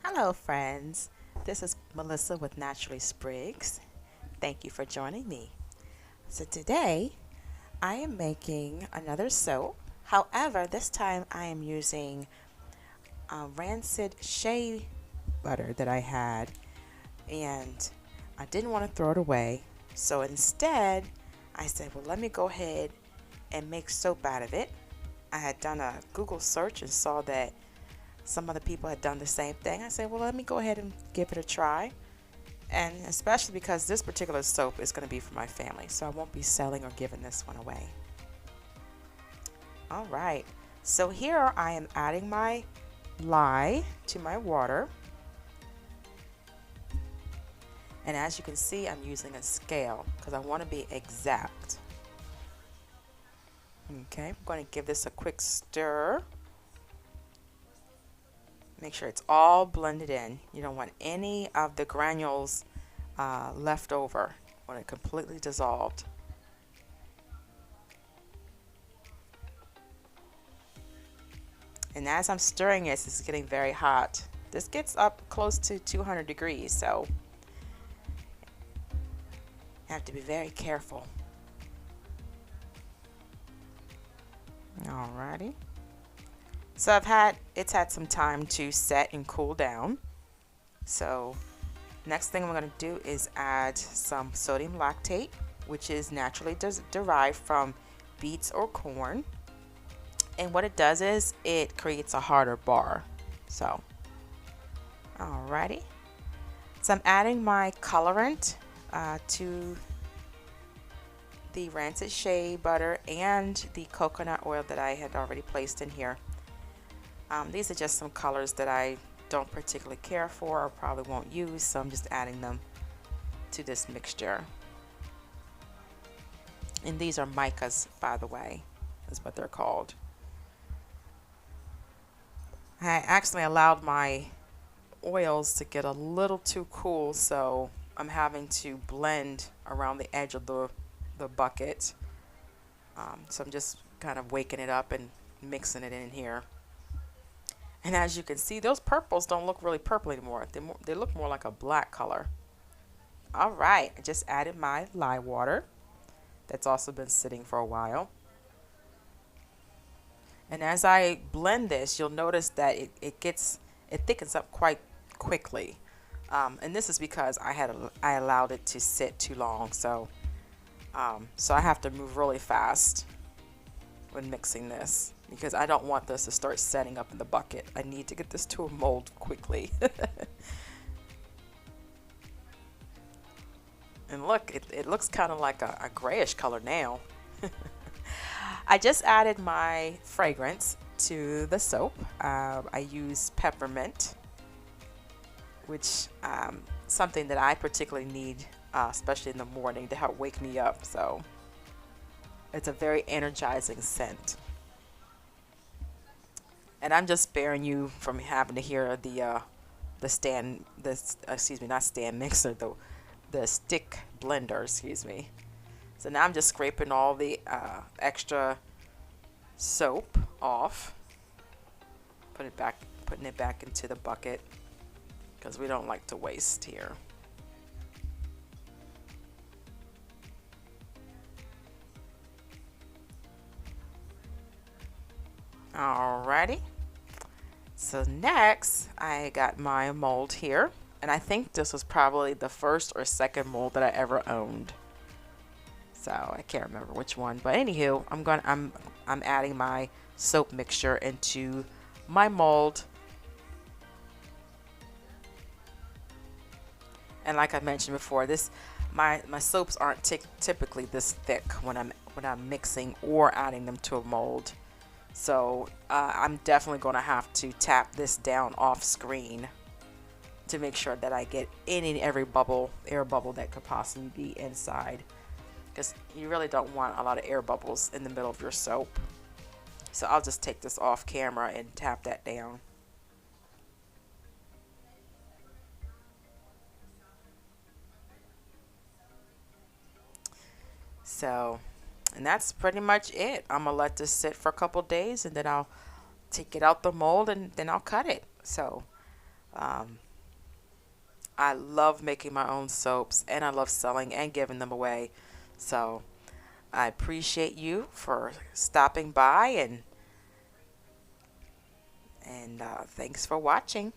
Hello, friends. This is Melissa with Naturally Sprigs. Thank you for joining me. So, today I am making another soap. However, this time I am using Rancid shea butter that I had, and I didn't want to throw it away. So, instead, I said, well, let me go ahead and make soap out of it. I had done a Google search and saw that some other people had done the same thing. I said, well, let me go ahead and give it a try. And especially because this particular soap is going to be for my family, so I won't be selling or giving this one away. All right, so here I am adding my lye to my water. And as you can see, I'm using a scale because I want to be exact. Okay, I'm going to give this a quick stir. Make sure it's all blended in. You don't want any of the granules left over. You want it completely dissolved. And as I'm stirring it, it's getting very hot. This gets up close to 200 degrees, so you have to be very careful. Alrighty. So it's had some time to set and cool down. So next thing I'm going to do is add some sodium lactate, which is naturally derived from beets or corn. And what it does is it creates a harder bar. So, alrighty. So I'm adding my colorant to the Rancid shea butter and the coconut oil that I had already placed in here. These are just some colors that I don't particularly care for or probably won't use, so I'm just adding them to this mixture. And these are micas, by the way, is what they're called. I actually allowed my oils to get a little too cool, so I'm having to blend around the edge of the bucket. So I'm just kind of waking it up and mixing it in here. And as you can see, those purples don't look really purple anymore. They look more like a black color. All right, I just added my lye water. That's also been sitting for a while. And as I blend this, you'll notice that it thickens up quite quickly. And this is because I allowed it to sit too long. So I have to move really fast when mixing this, because I don't want this to start setting up in the bucket. I need to get this to a mold quickly. And look, it looks kind of like a grayish color now. I just added my fragrance to the soap. I use peppermint, which something that I particularly need, especially in the morning, to help wake me up. So it's a very energizing scent. And I'm just sparing you from having to hear excuse me, not stand mixer, the stick blender, excuse me. So now I'm just scraping all the extra soap off, putting it back into the bucket, because we don't like to waste here. Alrighty. So next, I got my mold here, and I think this was probably the first or second mold that I ever owned. So I can't remember which one, but anywho, I'm adding my soap mixture into my mold. And like I mentioned before, my soaps aren't typically this thick when I'm mixing or adding them to a mold. So I'm definitely going to have to tap this down off screen to make sure that I get any and every air bubble that could possibly be inside, because you really don't want a lot of air bubbles in the middle of your soap. So I'll just take this off camera and tap that down. So, and that's pretty much it. I'm gonna let this sit for a couple days, and then I'll take it out the mold, and then I'll cut it. So Um, I love making my own soaps, and I love selling and giving them away. So I appreciate you for stopping by, and thanks for watching.